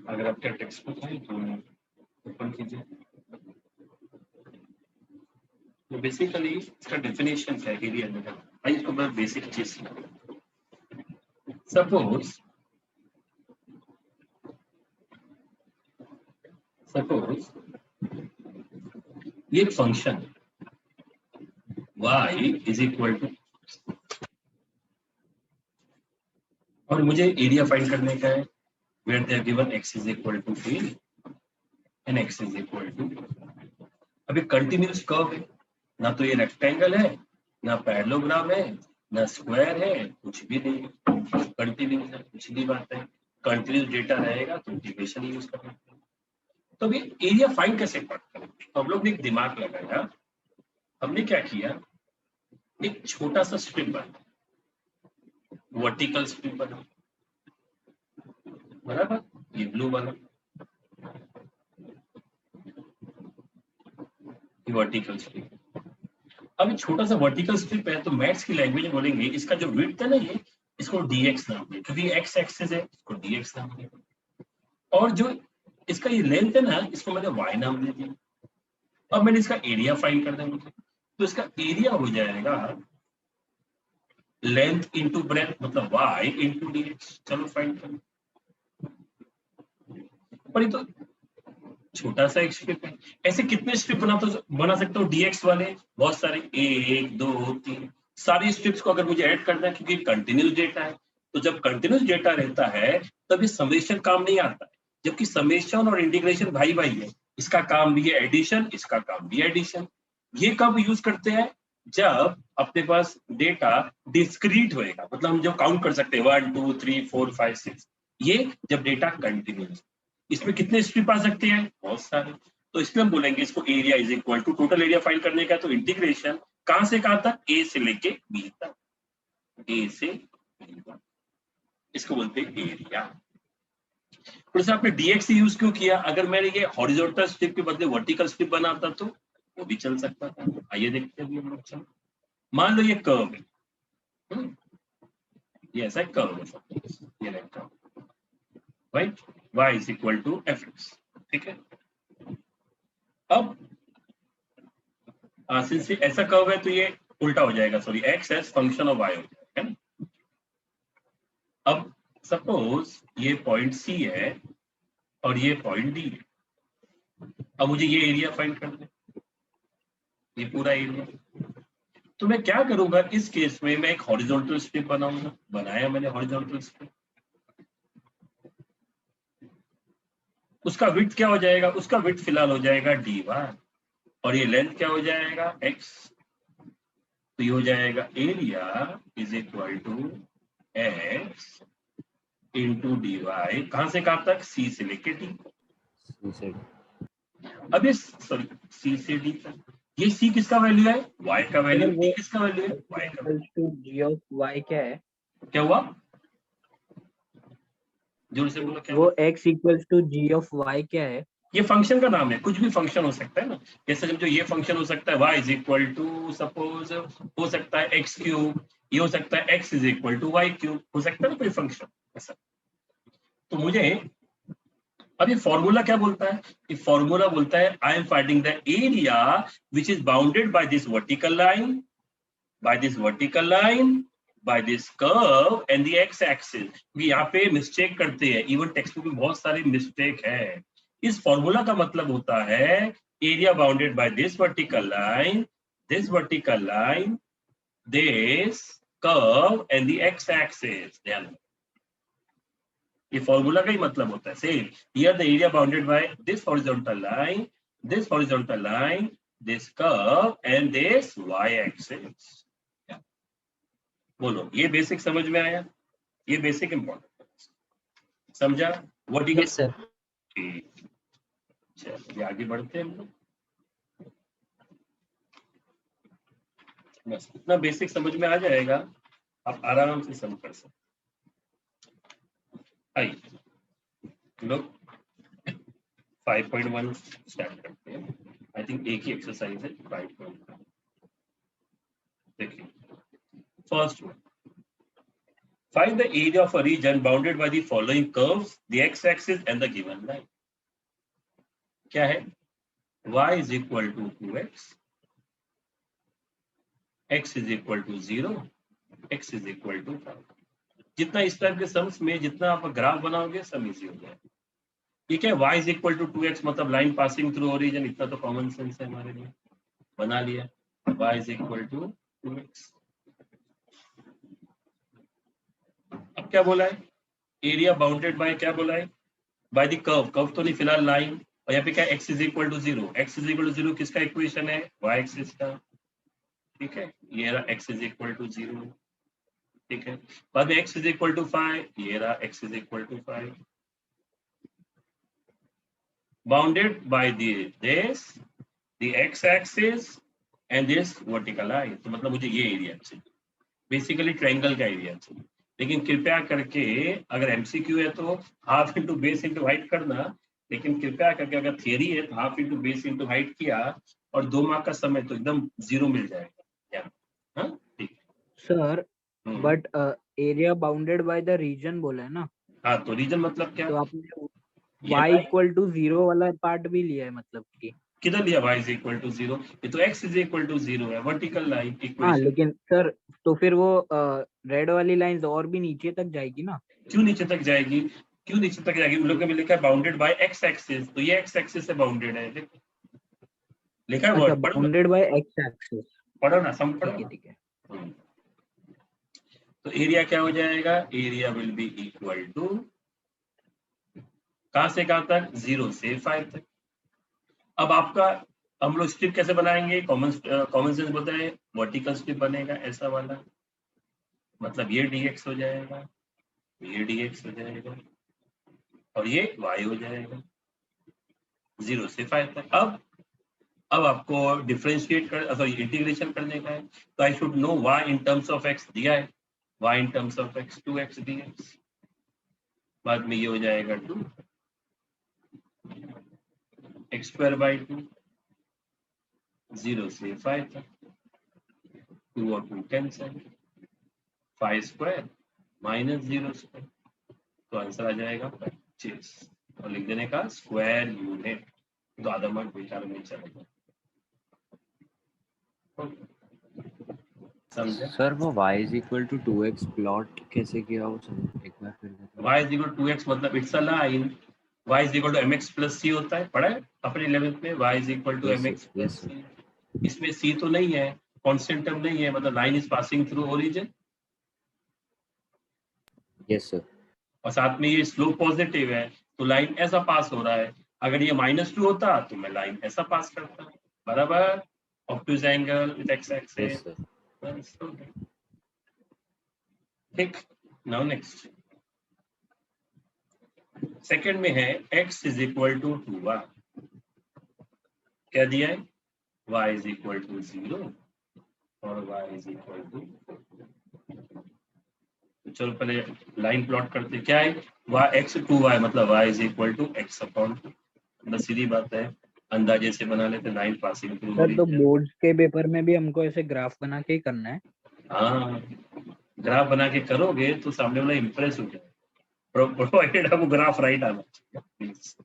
अगर आपका text book है तो ओपन कीजिए। तो बेसिकली इसका डेफिनेशन है एरिया में। भाई इसको मैं बेसिक चीज सपोज ये function y is equal to, और मुझे एरिया फाइंड करने का है where they are given x is equal to a and x is equal to, अभी कंटिन्यूस कर्व है, ना तो ये रेक्टेंगल है, ना पैरेललोग्राम है, ना स्क्वायर है, कुछ भी नहीं है, कंटिन्यूस है, कुछ भी बात है। कंटिन्यूस डेटा रहेगा तो इंटीग्रेशन यूज करना है। तो अभी एरिया फाइंड कैसे करते हैं? तो हम लोग ने एक दिमाग लगाया, हमने क्या किया, एक छोटा सा स्ट्रिप बना, वर्टिकल स्ट्रिप बना, बराबर, ये ब्लू बना, वर्टिकल स्ट्रिप। अब छोटा सा वर्टिकल स्ट्रिप है तो मैथ्स की लैंग्वेज में बोलेंगे इसका जो विड्थ है ना, ये इसको dx नाम दें, क्योंकि x एक्सिस है, इसको dx नाम दें। और जो इसका ये लेंथ है ना, इसको मैंने y नाम दे दिया। अब मैंने इसका एरिया फाइंड कर दिया मुझे, तो इसका एरिया हो जाएगा लेंथ इंटू ब्रेथ, मतलब y इंटू dx। चलो फाइंड करो। पर ये तो छोटा सा एक स्ट्रिप है, ऐसे कितने स्ट्रिप बना सकते हो dx वाले? बहुत सारे, 1 2 3 सारी स्ट्रिप्स को अगर मुझे ऐड करना है, क्योंकि कंटिन्यूस डेटा है, तो जब कंटिन्यूस डेटा रहता है तभी समेशन काम नहीं आता है, जबकि समेशन और इंटीग्रेशन भाई भाई है। इसका काम भी है एडिशन, इसका काम भी है एडिशन। ये कब यूज करते हैं? जब अपने पास डेटा डिस्क्रीट होएगा, मतलब हम जो काउंट कर सकते हैं 1 2 3 4 5 6, ये जब डेटा कंटिन्यूस। इसमें कितने स्ट्रिप आ सकते हैं? बहुत सारे। तो इसलिए हम बोलेंगे इसको area is equal to, total area find करने का तो इंटीग्रेशन कहां से कहां तक, ए से लेके बी तक, ए से बी तक, इसको बोलते हैं एरिया। फिर से आपने dx यूज क्यों किया? अगर मैंने ये हॉरिजॉन्टल स्ट्रिप के बदले वर्टिकल स्ट्रिप बनाता तो वो भी चल सकता था। आइए देखते हैं हम लोग। चलो मान लो ये कर्व है, ये ऐसा कर्व है, ये curve, right, y is equal to fx, ठीक है। अब सिंस ऐसा कर्व है तो ये उल्टा हो जाएगा, sorry, x as function of y हो जाएगा, है ना। अब सपोज ये पॉइंट C है और ये पॉइंट D है। अब मुझे ये एरिया फाइंड करना है, ये पूरा एरिया। तो मैं क्या करूंगा इस केस में, मैं एक हॉरिजॉन्टल स्ट्रिप बनाऊंगा, बनाया मैंने हॉरिजॉन्टल स्ट्रिप। उसका विड्थ क्या हो जाएगा? उसका विड्थ फिलहाल हो जाएगा dy, और ये लेंथ क्या हो जाएगा? x। तो ये हो जाएगा area is equal to x into dy, कहां से कहां तक? C से लेके D। अब ये, सॉरी, C से D तक, ये C किसका वैल्यू है? y का वैल्यू। D किसका वैल्यू है? y का वैल्यू। g ऑफ y क्या है? क्या हुआ? जोर से बोलो, क्या? वो x equals to g of y क्या है? ये फंक्शन का नाम है, कुछ भी फंक्शन हो सकता है ना। जैसे जो ये फंक्शन हो सकता है y is equal to, suppose हो सकता है x क्यूब, ये हो सकता है x is equal to y cube, हो सकता है ना कोई फंक्शन ऐसा। तो मुझे अब ये फॉर्मूला क्या बोलता है? ये फॉर्मूला बोलता है I am finding the area which is bounded by this vertical line, by this vertical line, by this curve and the x axis। यहाँ पे मिस्टेक करते हैं, इवन टेक्स्ट बुक में बहुत सारे मिस्टेक है। इस फॉर्मूला का मतलब होता है area bounded by this vertical line, this vertical line, this curve and the x axis। ध्यान, ये फॉर्मूला का ही मतलब होता है। Same here the area bounded by this horizontal line, this horizontal line, this curve and this y axis। बोलो, ये basic समझ में आया? ये बेसिक इंपॉर्टेंट समझा? वर्टिकल। Yes sir. ठीक, चलिए आगे बढ़ते हैं हम लोग। बस इतना बेसिक समझ में आ जाएगा, आप आराम से समझ कर सकते। आइए लोग 5.1 स्टार्ट करते हैं। आई थिंक एक ही एक्सरसाइज है 5.1। देखिए first one, Find the area of a region bounded by the following curves, the x-axis and the given line. क्या है? y is equal to 2x, x is equal to 0, x is equal to 5. जितना इस type के sums में जितना आप graph बनाओगे सम easy हो जाएगा. ठीक है, y is equal to 2x मतलब लाइन पासिंग थ्रू ओरिजिन, इतना तो कॉमन सेंस है हमारे लिए, बना लिया. y is equal to 2x. अब क्या बोला है? एरिया बाउंडेड बाय क्या बोला है? Bye the curve. कर्व तो नहीं, फिलहाल लाइन. और यहाँ पे क्या, x is equal to 0. x is equal to 0 किसका इक्वेशन है? y एक्सिस का. ठीक है, ये रहा x इज इक्वल टू 0. ठीक है, बाद में x इज इक्वल टू 5, ये रहा x is equal to 5. Bounded by this the x axis and this vertical line. तो मतलब मुझे ये एरिया चाहिए, बेसिकली ट्रायंगल का एरिया चाहिए. लेकिन कृपया करके अगर एमसीक्यू है तो half into base into height करना. लेकिन कृपया करके अगर थियरी है तो half into base into height किया और 2 मार्क का समय तो एकदम 0 मिल जाएगा. क्या? हाँ ठीक है sir, but area bounded by the region बोला है ना. हाँ, तो रीजन मतलब क्या? तो आपने y इक्वल टू 0 वाला पार्ट भी लिया है, मतलब कि किधर लिया? y is equal to 0. ये तो x इज इक्वल टू 0 है, वर्टिकल लाइन हाँ, इक्वेशन. लेकिन सर तो फिर वो रेड वाली लाइंस और भी नीचे तक जाएगी ना. क्यों नीचे तक जाएगी? क्यों नीचे तक जाएगी? उन लोग ने लिखा है बाउंडेड बाय x एक्सिस, तो ये x एक्सिस से बाउंडेड है. देखो लिखा है अच्छा, वर्ड, पढ़ो बाउंडेड बाय x एक्सिस. पढ़ो ना, सम पढ़ो. ठीक है. तो एरिया क्या हो जाएगा? Area will be equal to कहां से कहां तक? 0 से 5 तक. अब आपका हम लोग स्ट्रिप कैसे बनाएंगे? कॉमन सेंस बोलता है वर्टिकल स्ट्रिप बनेगा ऐसा वाला. मतलब ये dx हो जाएगा, ये dx हो जाएगा और ये y हो जाएगा 0 से 5 तक. अब आपको डिफरेंशिएट कर, सॉरी इंटीग्रेशन करने का है. तो I should know y in terms of x दिया है, y in terms of x 2x dx. बाद में ये हो जाएगा 2 x स्क्वायर बाई 2 0 से 5 तक. 2 और 2 कैंसिल, 5 स्क्वायर माइनस 0 स्क्वायर. तो आंसर आ जाएगा 25 और लिख देने का स्क्वायर यूनिट. तो आधा मार्क बेकार में चलेगा. समझे? सर वो y is equal to 2x plot कैसे किया वो समझ एक बार फिर बताओ. y is equal to 2x मतलब it's a line. y is equal to mx plus c होता है, पढ़ा है अपने 11th में. y is equal to Yes, mx sir. plus Yes, c. इसमें c तो नहीं है, कांस्टेंट टर्म नहीं है, मतलब line is passing through origin. yes sir. और साथ में ये स्लोप पॉजिटिव है तो लाइन ऐसा पास हो रहा है. अगर ये -2 होता तो मैं लाइन ऐसा पास करता. बराबर. Obtuse angle with x Yes axis. sir. ठीक. नाउ नेक्स्ट सेकंड में है x is equal to 2y. क्या दिया है? y इज इक्वल टू 0 और y इज इक्वल टू. चलो पहले लाइन प्लॉट करते. क्या है? y x 2y मतलब y is equal to x upon 2. बस सीधी बात है, अंदाजे से बना लेते. Line passing through. सर तो बोर्ड्स के पेपर में भी हमको ऐसे ग्राफ बना के ही करना है. हाँ, ग्राफ बना के करोगे तो सामने वाला इंप्रेस हो जाए. प्रोवाइडेड आपको ग्राफ राइट आना चाहिए please.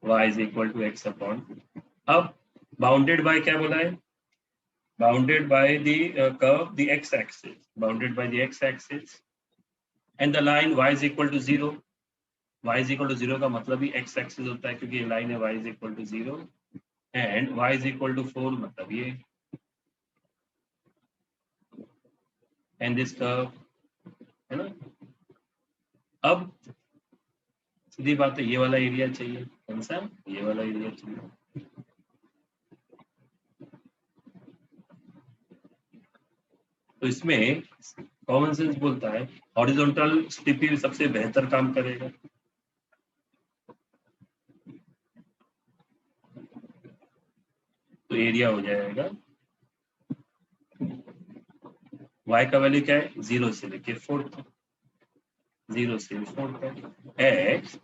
y is equal to x upon. अब बाउंडेड बाय क्या बोला है? Bounded by the curve the x axis, bounded by the x axis and the line y is equal to 0. y is equal to 0 का मतलब ही x axis होता है क्योंकि ये लाइन है y is equal to 0 and y is equal to 4 मतलब ये and this curve है ना. अब सीधी बात है, ये वाला एरिया चाहिए. कौन सा? ये वाला एरिया चाहिए. तो इसमें कॉमन सेंस बोलता है हॉरिजॉन्टल स्ट्रिप ही सबसे बेहतर काम करेगा. तो एरिया हो जाएगा y का वैल्यू क्या है? 0 से लेके 4 तक. 0 से 4 तक. x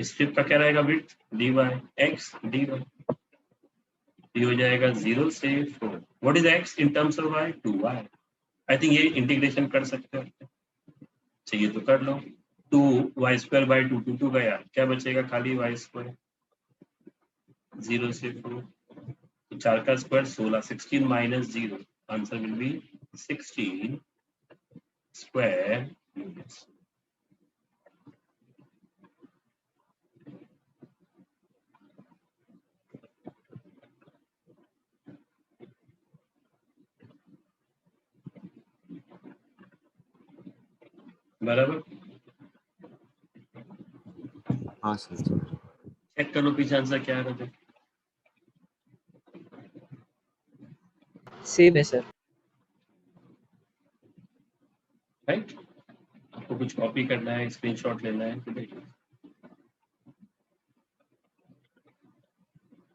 स्ट्रिप का क्या रहेगा? Width dy x dy. ये हो जाएगा 0 से 4. What is x in terms of y? 2y. I think ये इंटीग्रेशन कर सकते हो. चाहिए तो कर लो। 2y² 2 गया, क्या बचेगा खाली y², 0 से 4, तो 4 का square 16, 16 minus 0, answer will be 16 square units. बराबर, हाँ सर। चेक कर लो पीछे आंसर क्या आ रहा था। सेम है सर। राइट, आपको कुछ कॉपी करना है, स्क्रीनशॉट लेना है तो देखिए।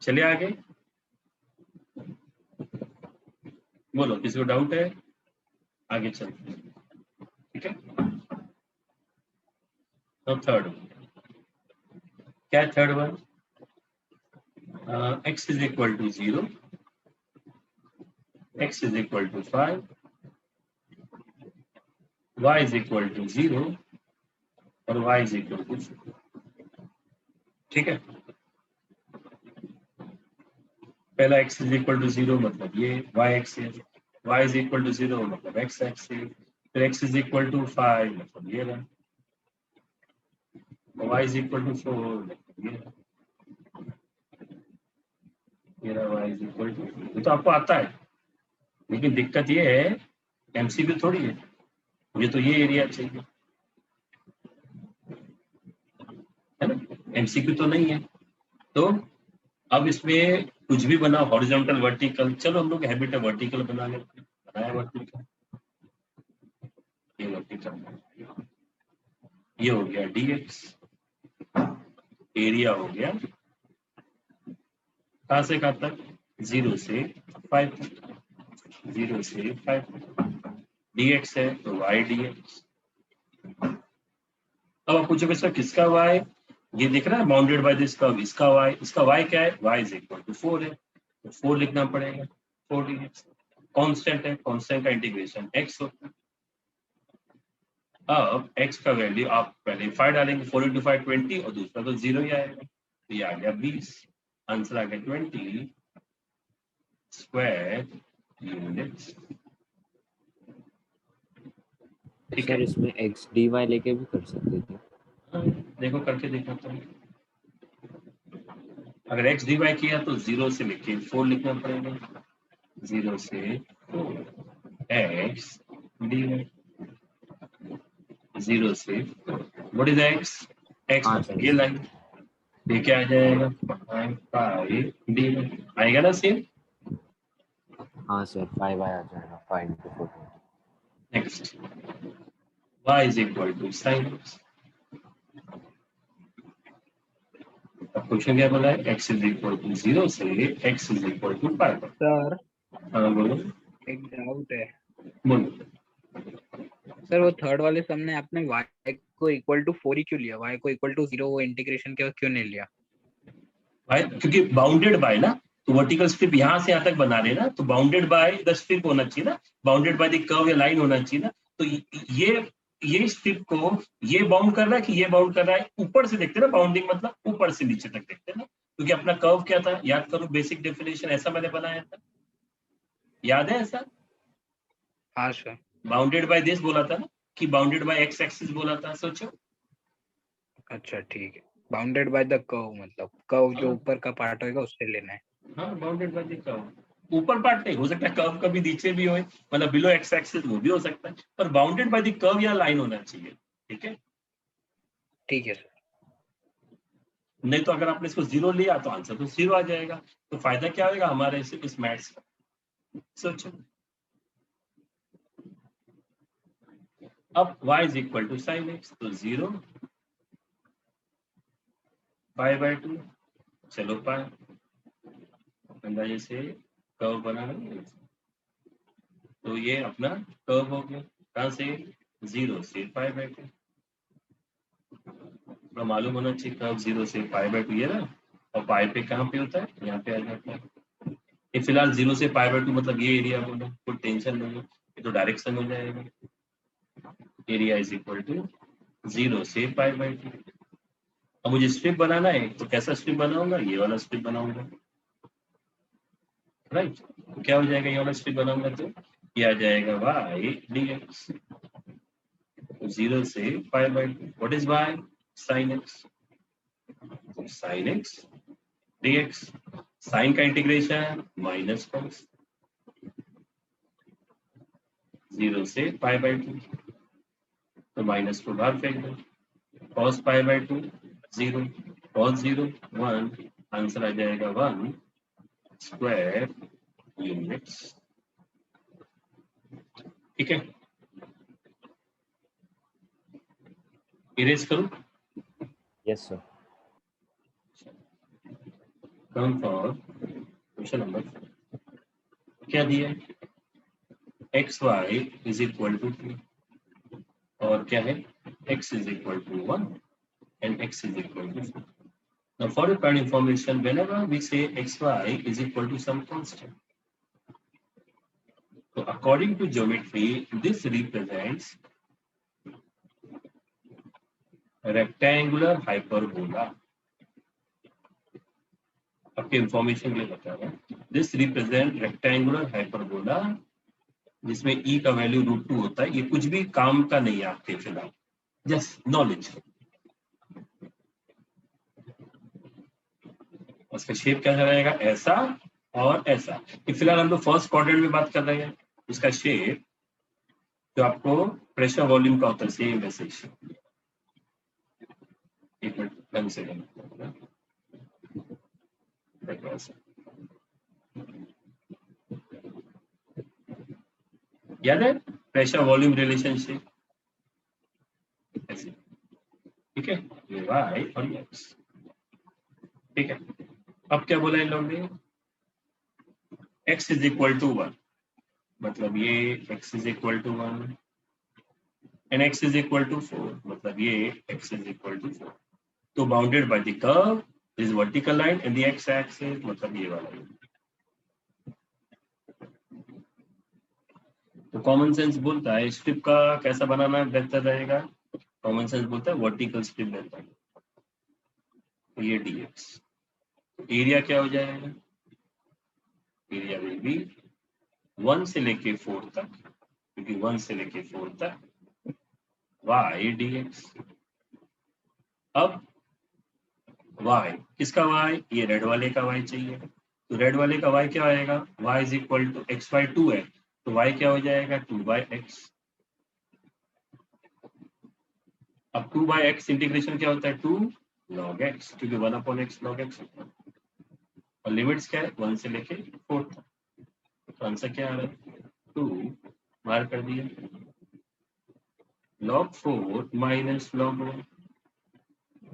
चलिए आगे, बोलो किसी को डाउट है, आगे चलते हैं, ठीक है। तो थर्ड क्या है, third one, x is equal to 0, x is equal to 5, y is equal to 0 और y इज इक्वल टू 4, ठीक है। पहला x इज इक्वल टू 0 मतलब ये y axis, y is equal to 0 मतलब x एक्सिस, फिर x इज इक्वल टू 5 मतलब ये रहा, y इज इक्वल टू 4 मतलब ये रहा y इज इक्वल टू, ये तो आपको आता है, लेकिन दिक्कत ये है एमसीक्यू थोड़ी है, मुझे तो ये एरिया चाहिए, है ना, एमसीक्यू तो नहीं है। तो अब इसमें कुछ भी बना, हॉरिजॉन्टल वर्टिकल, चलो हम लोग हैबिट है वर्टिकल बना लेते हैं, बनाया वर्टिकल, ये वर्टिकल, ये हो गया dx, एरिया हो गया कहाँ से कहाँ तक, 0 से 5 तक, 0 से 5 तक, dx है तो y dx। अब आप पूछोगे सर किसका y, ये दिख रहा है बाउंडेड बाय दिस कर्व, इसका y क्या है, y इज इक्वल टू 4 है, तो 4 लिखना पड़ेगा, 4 dx, कांस्टेंट है, कांस्टेंट का इंटीग्रेशन x होता है। अब x का वैल्यू आप पहले 5 डालेंगे, 4 इंटू 5 20 और दूसरा तो 0 ही आएगा, तो ये आ गया 20, आंसर आ गया 20 स्क्वायर यूनिट्स, ठीक है। सर इसमें एक्स डी वाई लेके भी कर सकते थे। हाँ, देखो करके देखा तो, अगर x dy किया तो 0 से लेके 4 लिखना पड़ेगा, 0 से 4 x dy, 0 से व्हाट इज x, x हाँ मतलब सर। ये लाइन, ये क्या आ जाएगा, पाई dy आएगा ना सेम। हाँ सर 5 आ जाएगा, 5 into 4। Next y is equal to sin x, अब क्वेश्चन क्या बोला है, x इज इक्वल टू 0 से x is equal to 5। Sir हाँ बोलो, एक डाउट है बोलो। सर, वो थर्ड वाले सम में आपने y को इक्वल टू 4 ही क्यों लिया, y को इक्वल टू 0 वो इंटीग्रेशन के बाद क्यों नहीं लिया? भाई क्योंकि बाउंडेड बाय ना, तो वर्टिकल स्ट्रिप यहाँ से यहाँ तक बना रहे ना, तो बाउंडेड बाय द स्ट्रिप होना चाहिए ना, बाउंडेड बाय द कर्व या लाइन होना चाहिए ना, तो ये स्ट्रिप को ये बाउंड कर रहा है कि ये बाउंड कर रहा है, ऊपर से देखते ना, बाउंडिंग मतलब ऊपर से नीचे तक देखते ना, क्योंकि अपना कर्व क्या था, याद करो बेसिक डेफिनेशन, ऐसा मैंने बनाया था, याद है ऐसा, हाँ सर। बाउंडेड बाय दिस बोला था ना, कि बाउंडेड बाय एक्स एक्सिस बोला था, सोचो। अच्छा ठीक है, बाउंडेड बाय द कर्व मतलब कर्व जो हाँ। ऊपर का पार्ट होगा उससे लेना है। हाँ बाउंडेड बाय द कर्व, ऊपर पार्ट नहीं हो सकता, कर्व कभी नीचे भी हो, मतलब बिलो एक्स एक्सिस वो भी हो सकता है, पर बाउंडेड बाय द कर्व या लाइन होना चाहिए, ठीक है। ठीक है सर। नहीं तो अगर आपने इसको 0 लिया तो आंसर तो 0 आ जाएगा, तो फायदा क्या होगा हमारे इस मैथ्स का, सोचो। अब y is equal to sine x, तो 0 π/2, चलो पाए अंदाजे से कर्व बना है, तो ये अपना कर्व हो गया, कहाँ से, 0 से π/2, तो मालूम होना चाहिए कर्व 0 से π/2 ये ना, और पाई पे कहाँ पे होता है, यहाँ पे आ जाता है, ये फिलहाल 0 से π/2 मतलब ये एरिया बोलो, कोई टेंशन नहीं है, ये तो डायरेक्शन हो जाएगा, एरिया इज इक्वल टू 0 से पाई बाई 2। अब मुझे स्ट्रिप बनाना है, तो कैसा स्ट्रिप बनाऊंगा? ये वाला स्ट्रिप बनाऊंगा, राइट। तो क्या हो जाएगा? ये वाला स्ट्रिप बनाऊंगा तो ये आ जाएगा y dx, 0 से pi by 2। What is y? sin x, sin x dx। Sine का इंटीग्रेशन माइनस कॉस, 0 से पाई बाई 2, तो माइनस को बाहर फेंक दो। cos pi by 2 0, cos 0 1, answer आ जाएगा 1 स्क्वायर यूनिट्स। ठीक है, इरेज करूं? Yes sir. Come for question number, क्या दिया है? X y is equal to 2 और क्या है? x is equal to 1 and x is equal to 4। Now for your current information, whenever we say xy is equal to some constant, so according to geometry, this represents rectangular hyperbola. आपके information के लिए बता रहा हूँ, this represent rectangular hyperbola जिसमें e का value √2 होता है। ये कुछ भी काम का नहीं है आपके फिलहाल, जस्ट नॉलेज। उसका शेप क्या रहेगा? ऐसा और ऐसा। फिलहाल हम लोग फर्स्ट क्वाड्रेंट में बात कर रहे हैं। इसका शेप जो आपको प्रेशर वॉल्यूम का होता है, सेम वैसे शेप। एक मिनट ढंग से याद है प्रेशर वॉल्यूम रिलेशनशिप ऐसे, ठीक है, ये वाई और ये एक्स। ठीक है, अब क्या बोला इन लोगों ने? x इज इक्वल टू 1, मतलब ये x is equal to 1 and x is equal to 4, मतलब ये x इज इक्वल टू 4। तो bounded by the curve is vertical line and the x axis, मतलब ये वाला। तो कॉमन सेंस बोलता है स्ट्रिप का कैसा बनाना बेहतर रहेगा? कॉमन सेंस बोलता है वर्टिकल स्ट्रिप बेहतर है। तो ये dx, एरिया क्या हो जाएगा? एरिया विल बी 1 से लेके 4 तक, क्योंकि 1 से लेके 4 तक y dx। अब y किसका y? ये रेड वाले का y चाहिए, तो रेड वाले का y क्या आएगा? y is equal to x by 2 है, तो y क्या हो जाएगा? 2/x। अब 2/x इंटीग्रेशन क्या होता है? 2 log x, क्योंकि 1/x log x होता है। और लिमिट्स क्या है? 1 से लेके 4 तक। तो आंसर क्या आ रहा है? 2 बाहर कर दिया, log 4 minus log 1।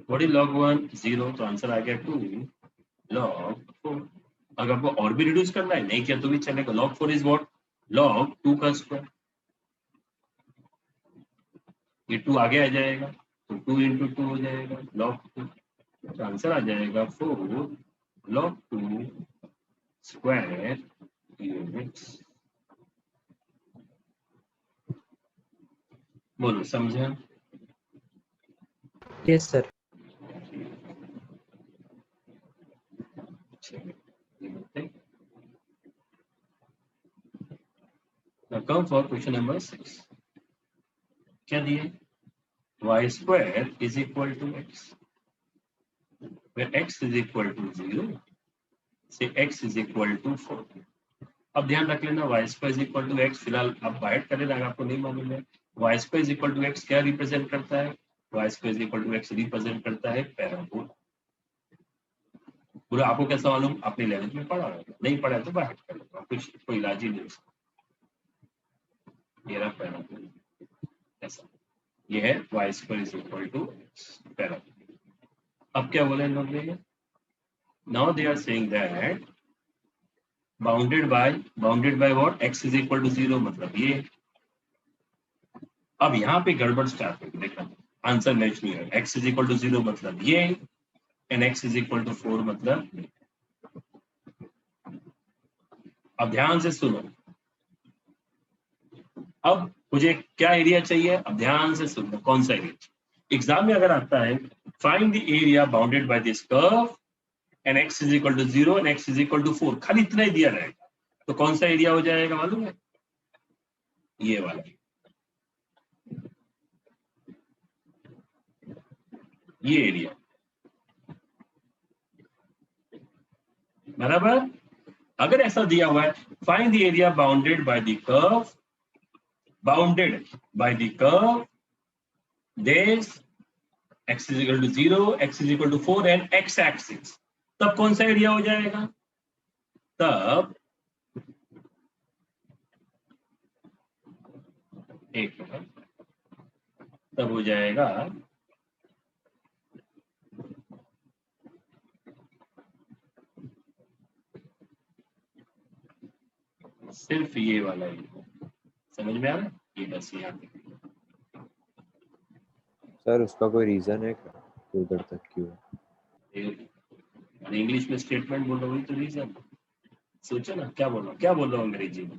What is log 1? 0, तो आंसर आ गया 2 log 4। अगर आपको और भी रिड्यूस करना है, नहीं किया तो भी चलेगा। log 4 is what? log 2 का स्क्वायर। ये 2 आगे आ जाएगा, तो 2 इंटू 2 हो जाएगा log 2। तो आंसर आ जाएगा 4 log 2 स्क्वायर यूनिट्स। बोलो, समझा? Yes sir. Now come for question number 6. क्या दिए? y square is equal to x, where x is equal to 0, say x is equal to 4। अब ध्यान रख लेना, y square is equal to x, फिलहाल आप बाइट कर लेना अगर आपको नहीं मालूम है। y square is equal to x क्या रिप्रेजेंट करता है? y square is equal to x represent करता है पैराबोला। पूरा आपको कैसा मालूम? अपने लेवल में पढ़ा होगा, नहीं पढ़ा तो बाइट कर लेना, कुछ कोई इलाज ही नहीं उसका। ये रहा पैराबोला, ऐसा ये है y square is equal to parabola. अब क्या बोला इन लोगों ने? Now they are saying that bounded by what? x is equal to 0, मतलब ये। अब यहाँ पे गड़बड़ स्टार्ट होगी, देखना आंसर मैच नहीं है। x इज इक्वल टू 0 मतलब ये and x is equal to 4 मतलब ये। अब ध्यान से सुनो, अब मुझे क्या एरिया चाहिए, अब ध्यान से सुनना, कौन सा एरिया। एग्जाम में अगर आता है find the area bounded by this curve and x is equal to 0 and x is equal to 4, खाली इतना ही दिया रहेगा, तो कौन सा एरिया हो जाएगा मालूम है, ये वाला, ये एरिया, बराबर। अगर ऐसा दिया हुआ है find the area bounded by the curve, bounded by the curve this x is equal to 0, x is equal to 4 and x axis, तब कौन सा एरिया हो जाएगा, तब एक मिनट, तब हो जाएगा सिर्फ ये वाला एरिया, समझ में आ रहा है, ये बस यहाँ पे। सर उसका कोई रीजन है क्या कि उधर तक क्यों? इंग्लिश में स्टेटमेंट बोल रहा हूँ तो रीजन सोचो ना, क्या बोल रहा हूँ अंग्रेजी में।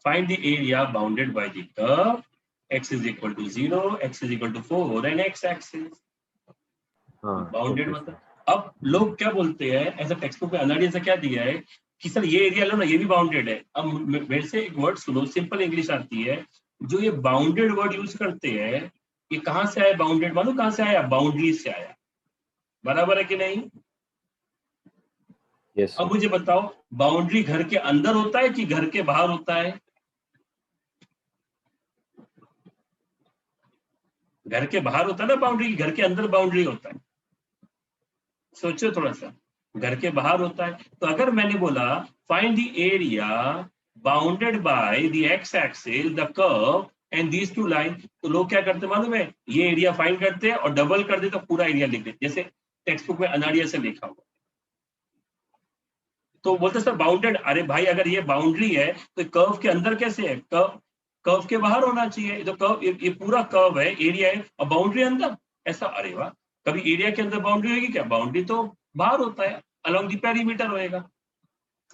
Find the area bounded by the curve x is equal to 0, x is equal to 4 and x axis, bounded मतलब। अब लोग क्या बोलते हैं, ऐसा टेक्स्ट बुक में अनाड़ी ऐसा क्या दिया है कि सर ये एरिया लो ना, ये भी बाउंडेड है। अब मेरे से एक वर्ड सुनो, सिंपल इंग्लिश आती है, जो ये बाउंडेड वर्ड यूज करते हैं, ये कहाँ से आया बाउंडेड, मालूम कहाँ से आया, बाउंड्री से आया, बराबर है कि नहीं। yes, अब मुझे बताओ बाउंड्री घर के अंदर होता है कि घर के बाहर होता है, घर के बाहर होता है ना बाउंड्री, घर के अंदर बाउंड्री होता है, सोचो थोड़ा सा, घर के बाहर होता है। तो अगर मैंने बोला find the area bounded by the x axis the curve and these two line, तो लोग क्या करते मालूम है, ये एरिया फाइंड करते हैं और डबल कर देते तो पूरा एरिया लिख देते, जैसे टेक्स्ट बुक में अनाड़िया से लिखा हुआ। तो बोलते सर बाउंडेड, अरे भाई अगर ये बाउंड्री है तो कर्व के अंदर कैसे है, कर्व के बाहर होना चाहिए, तो कर्व ये पूरा कर्व है, एरिया है और बाउंड्री अंदर, ऐसा, अरे वाह, कभी एरिया के अंदर बाउंड्री होगी क्या, बाउंड्री तो बाहर होता है, अलोंग द पेरीमीटर होएगा।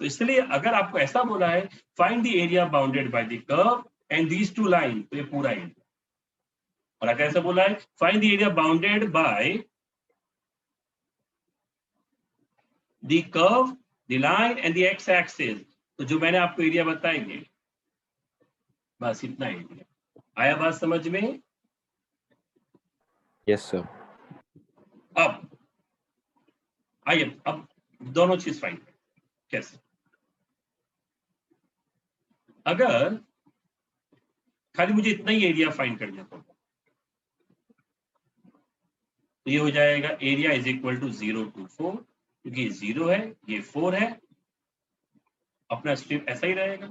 तो इसलिए अगर आपको ऐसा बोला है find the area bounded by the curve and these two line, तो ये पूरा एरिया। और अगर ऐसा बोला है find the area bounded by the curve the line and the x axis, तो जो मैंने आपको एरिया बताएंगे, बस इतना एरिया। आया बात समझ में? Yes sir. अब आइए, अब दोनों चीज फाइंड कैसे, अगर खाली मुझे इतना ही एरिया फाइंड करना होगा, तो ये हो जाएगा area is equal to 0 to 4, क्योंकि ये 0 है, ये 4 है, अपना स्ट्रिप ऐसा ही रहेगा।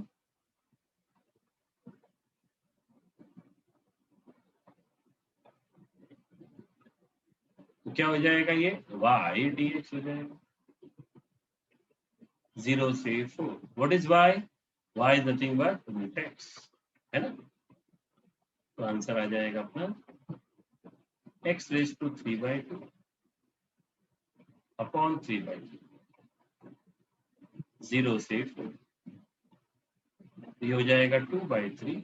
तो क्या हो जाएगा, ये y dx हो जाएगा 0 से 4। What is y? y is nothing but root x, है ना। तो आंसर आ जाएगा अपना x रेज टू 3/2 अपॉन 3/2, 0 से 4, ये हो जाएगा 2/3,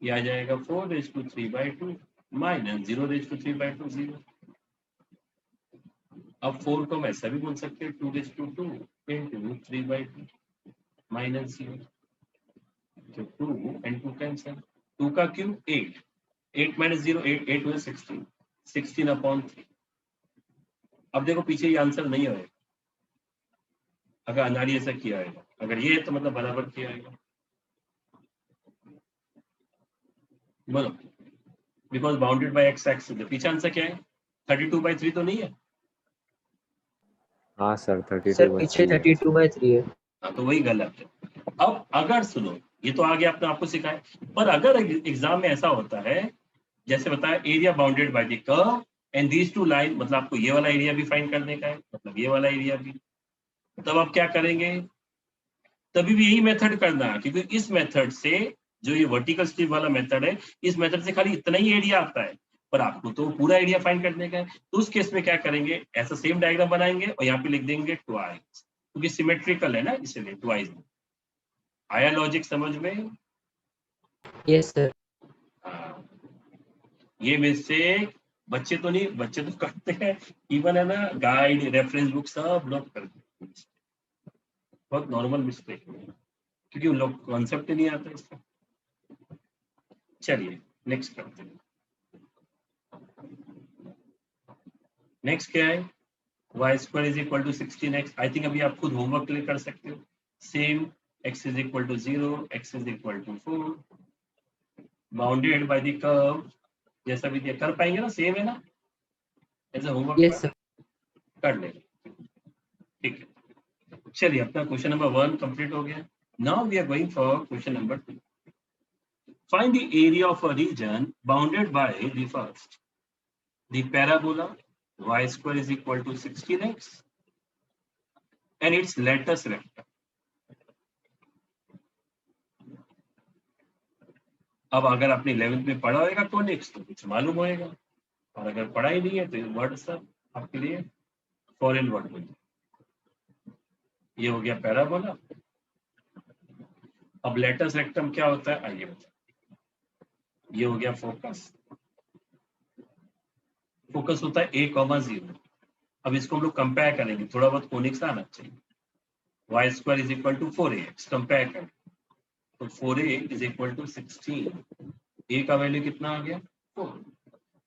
ये आ जाएगा 4 raise to 3/2 minus 0 raise to 3/2 0। अब 4 को हम ऐसा भी बोल सकते हैं 2 रेज टू 2 इंटू 3/2 माइनस 0, तो 2 and 2 कैंसिल, 2 का क्यूब 8, 8 माइनस 0 8, 8 हुए 16, 16 अपॉन 3। अब देखो पीछे ये आंसर नहीं होगा अगर अनाड़ी ऐसा किया है, अगर ये है तो मतलब बराबर किया है, बोलो, because bounded by x axis. पीछे आंसर क्या है, 32/3 तो नहीं है? हाँ सर 32 सर पीछे 32/3 है। हाँ तो वही गलत है। अब अगर सुनो, ये तो आगे आपने आपको सिखाया, पर अगर एग्जाम में ऐसा होता है, जैसे बताया area bounded by the curve and these two line, मतलब आपको ये वाला एरिया भी फाइंड करने का है, मतलब ये वाला एरिया भी, तब आप क्या करेंगे, तभी भी यही मेथड करना है, क्योंकि इस मेथड से, जो ये वर्टिकल स्ट्रिप वाला मेथड है, इस मेथड से खाली इतना ही एरिया आता है, पर आपको तो पूरा एरिया फाइंड करने का है। तो उस केस में क्या करेंगे, ऐसा सेम डायग्राम बनाएंगे और यहाँ पे लिख देंगे ट्वाइस, क्योंकि सिमेट्रिकल है ना, इसलिए ट्वाइस। आया लॉजिक समझ में? Yes sir. ये मिस्टेक बच्चे तो नहीं, बच्चे तो करते हैं, इवन है ना गाइड रेफरेंस बुक सब लोग करते हैं, बहुत नॉर्मल मिस्टेक है क्योंकि उन लोग कॉन्सेप्ट ही नहीं आता इसका। चलिए नेक्स्ट करते हैं। नेक्स्ट क्या है, y square is equal to 16x। I think अभी आप खुद होमवर्क के लिए कर सकते हो। Same x is equal to 0, x is equal to 4, bounded by the curve, जैसा भी दिया कर पाएंगे ना, सेम है ना, ऐसा होमवर्क यस सर। कर लेंगे। ठीक है, चलिए अपना क्वेश्चन नंबर 1 कंप्लीट हो गया। Now we are going for question number 2। Find the area of a region bounded by the first, the parabola y square is equal to 16x and its lattice vector। अब अगर आपने 11th में पढ़ा होगा conics तो कुछ मालूम होएगा, और अगर पढ़ा ही नहीं है तो ये वर्ड सब आपके लिए फॉरेन वर्ड हो जाए। ये हो गया पैराबोला। अब लेटस रेक्टम क्या होता है आइए बताओ। ये हो गया फोकस, फोकस होता है a,0। अब इसको हम लोग कंपेयर करेंगे, थोड़ा बहुत कोनिक्स आना चाहिए। y square is equal to 4ax, compare करें तो 4a is equal to 16, a का वैल्यू कितना आ गया 4।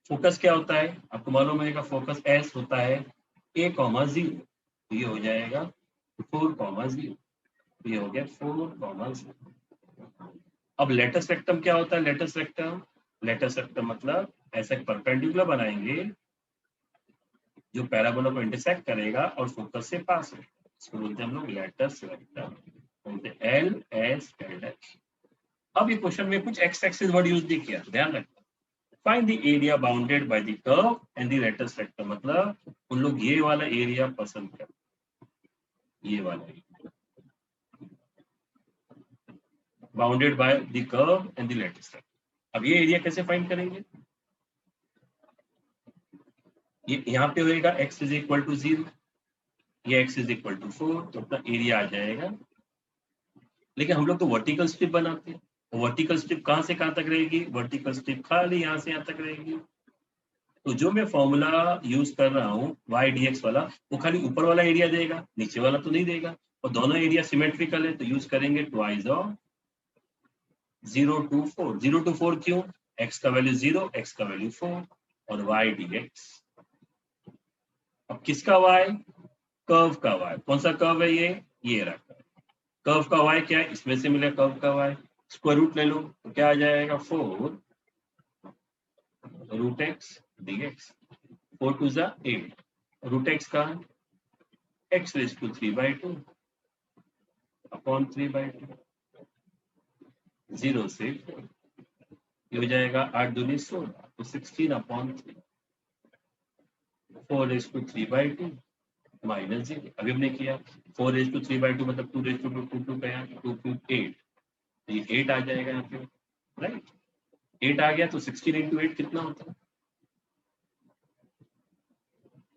फोकस क्या होता है आपको मालूम है, फोकस s होता है a,0, तो ये हो जाएगा 4,0, ये हो गया 4,0। अब लेटस रेक्टम क्या होता है, लेटस रेक्टम मतलब ऐसा एक परपेंडिकुलर बनाएंगे जो पैराबोला को इंटरसेक्ट करेगा और फोकस से पास होगा, इसको बोलते हैं हम लोग लेटस रेक्टम, बोलते एल एस एल एच। अब ये क्वेश्चन में कुछ एक्स एक्सिस वर्ड यूज नहीं किया, ध्यान रखना। Find the area bounded by the curve and the latus rectum, मतलब उन लोग ये वाला एरिया पसंद करते, ये वाला area bounded by the curve and the latus rectum. अब ये एरिया कैसे फाइंड करेंगे, ये यहाँ पे होएगा x इज इक्वल टू 0, ये x इज इक्वल टू 4, तो अपना एरिया आ जाएगा। लेकिन हम लोग तो वर्टिकल स्ट्रिप बनाते हैं, वर्टिकल स्ट्रिप कहाँ से कहाँ तक रहेगी, वर्टिकल स्ट्रिप खाली यहाँ से यहाँ तक रहेगी। तो जो मैं फॉर्मूला यूज कर रहा हूँ y dx वाला, वो खाली ऊपर वाला एरिया देगा, नीचे वाला तो नहीं देगा, और दोनों एरिया सिमेट्रिकल है तो यूज करेंगे ट्वाइस ऑफ 0 to 4। 0 to 4 क्यों, x का वैल्यू 0, x का वैल्यू 4 और y dx। अब किसका y, कर्व का y, कौन सा कर्व है ये रहा कर्व का y क्या है, इसमें से मिला कर्व का y, स्क्वायर रूट ले लो तो क्या आ जाएगा 4 root x dx, 4 to 8, root x का x रेज टू 3/2 अपॉन 3/2, 0 से 4, ये हो जाएगा 8 दूनी 16, तो 16 अपॉन 3, 4 रेज टू 3/2 माइनस 0। अभी हमने किया 4 रेज टू 3/2 मतलब 2 रेज टू 2 गया 2 टू 8, तो ये 8 आ जाएगा यहाँ पे, राइट। 8 आ गया तो 16 इंटू 8 कितना होता है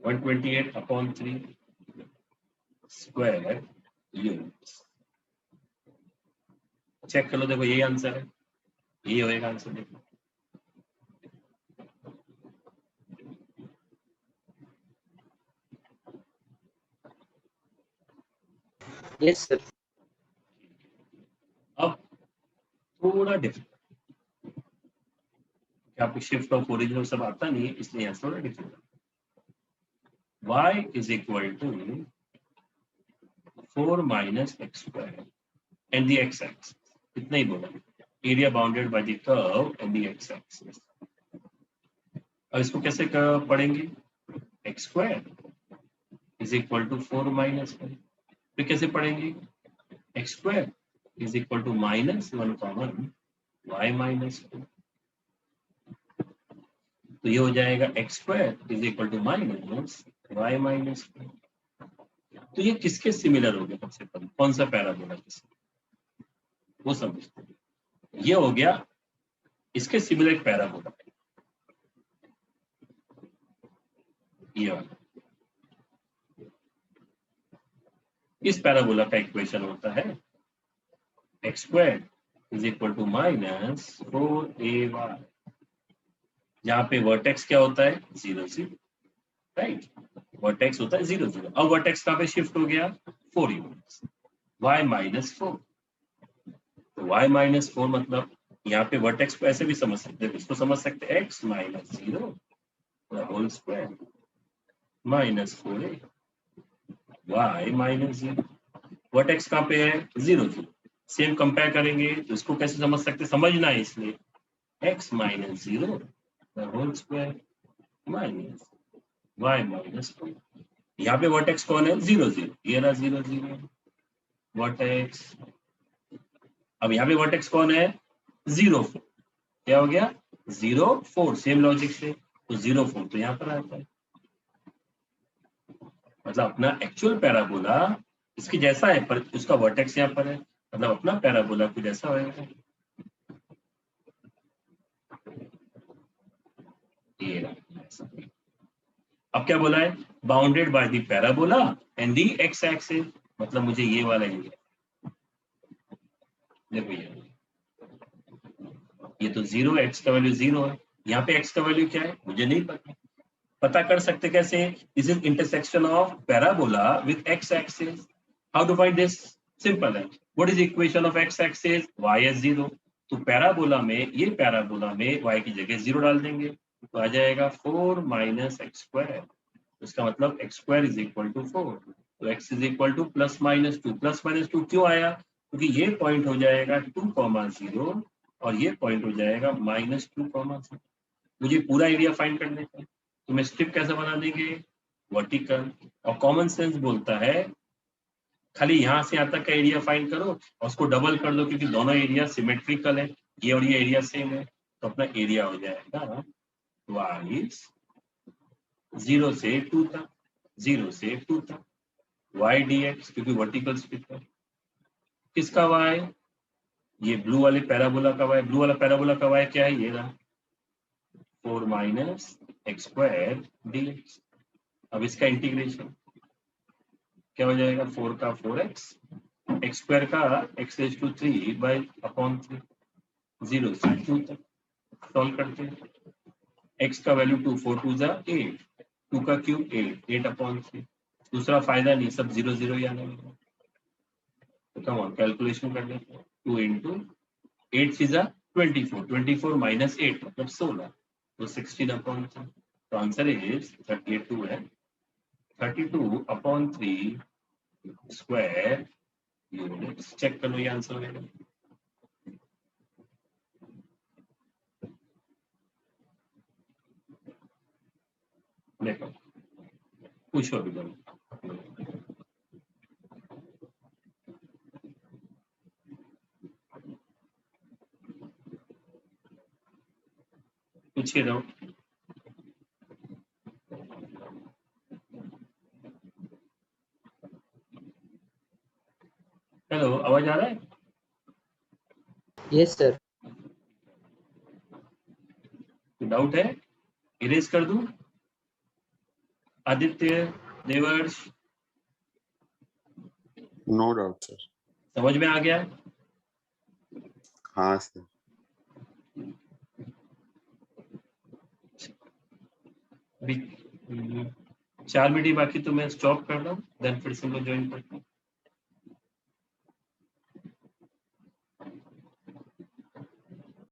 128 अपॉन 3 स्क्वायर यूनिट्स। चेक कर लो, देखो यही आंसर है, यही होएगा आंसर। देखो यस सर। अब थोड़ा डिफरेंट, आपको शिफ्ट ऑफ ओरिजिन सब आता नहीं है इसलिए यहाँ थोड़ा different. y is equal to 4 minus x square and the x axis, इतना ही बोला, area bounded by the curve and the x axis. अब इसको कैसे पढ़ेंगे, x square is equal to 4 minus 1, फिर कैसे पढ़ेंगे x square is equal to -1 y minus 2, तो ये हो जाएगा x square is equal to minus y minus 2। तो ये किसके सिमिलर हो गया, सबसे पहले कौन सा पैराबोला वो समझते हैं। ये हो गया इसके सिमिलर एक पैराबोला, ये वाला, इस पैराबोला का इक्वेशन होता है x square is equal to -4ay जहाँ पे वर्टेक्स क्या होता है 0 0, राइट, वर्टेक्स होता है 0 0। अब वर्टेक्स कहाँ पे शिफ्ट हो गया 4 यूनिट्स, y -4। तो y -4 मतलब यहाँ पे वर्टेक्स को ऐसे भी समझ सकते हैं, इसको समझ सकते हैं x -0 whole square -4a y -0। Vertex कहाँ पे है 0 0। सेम कंपेयर करेंगे तो इसको कैसे समझ सकते, समझना है इसलिए x -0 whole square minus y -4। यहाँ पे वर्टेक्स कौन है 0 0, ये रहा 0 0 वर्टेक्स। अब यहाँ पे वर्टेक्स कौन है 0 4, क्या हो गया 0 4, सेम लॉजिक से तो 0 4 तो यहाँ पर आता है, मतलब अपना एक्चुअल पैराबोला इसके जैसा है पर उसका वर्टेक्स यहाँ पर है, मतलब अपना पैराबोला कुछ ऐसा होगा। ये अब क्या बोला है bounded by the parabola and the x axis, मतलब मुझे ये वाला एरिया देखो ये तो 0, एक्स का वैल्यू 0 है, यहाँ पे एक्स का वैल्यू क्या है मुझे नहीं पता, पता कर सकते कैसे, this is intersection of parabola with x axis. How to find this, simple है, what is equation of x axis y is 0, तो पैराबोला में ये पैराबोला में y की जगह 0 डाल देंगे तो आ जाएगा 4 - x², इसका मतलब x² इज इक्वल टू 4, तो x इज इक्वल टू +-2, +-2 क्यों आया क्योंकि ये पॉइंट हो जाएगा 2,0 और ये पॉइंट हो जाएगा -2,0। मुझे पूरा एरिया फाइंड करने का, तो मैं स्ट्रिप कैसे बना देंगे वर्टिकल, और कॉमन सेंस बोलता है खाली यहाँ से यहाँ तक का एरिया फाइंड करो और उसको डबल कर दो क्योंकि दोनों एरिया सिमेट्रिकल है, ये और ये एरिया सेम है, तो अपना एरिया हो जाएगा y 0 से 2 तक, 0 से 2 तक y dx, क्योंकि वर्टिकल स्ट्रिप है। किसका y, ये ब्लू वाले पैराबोला का y, ब्लू वाला पैराबोला का y क्या है ये रहा 4 - x² dx। अब इसका इंटीग्रेशन क्या हो जाएगा 4 का 4x, x² का x⁻3 0 से 2 तक, सॉल्व करते हैं, x का वैल्यू 2, 4 2 8, 2 का क्यूब 8/3। दूसरा फायदा नहीं, सब 0 0 ही आने वाला, तो कम ऑन कैलकुलेशन कर लेते हैं, 2 × 8 × 24, 24 - 8 मतलब 16, तो 16/3, तो आंसर इज 32 है, 32/3 स्क्वायर यूनिट्स। चेक कर लो ये आंसर होगा, देखो पूछो अभी बोलो। पूछिए दो, हेलो आवाज आ रहा है, Yes, sir. डाउट है इरेज कर दूं, Aditya Devarsh no doubt sir. समझ में आ गया, हाँ सर। अभी 4 मिनट ही बाकी, तो मैं स्टॉप कर रहा हूँ, देन फिर से मैं ज्वाइन करता हूँ।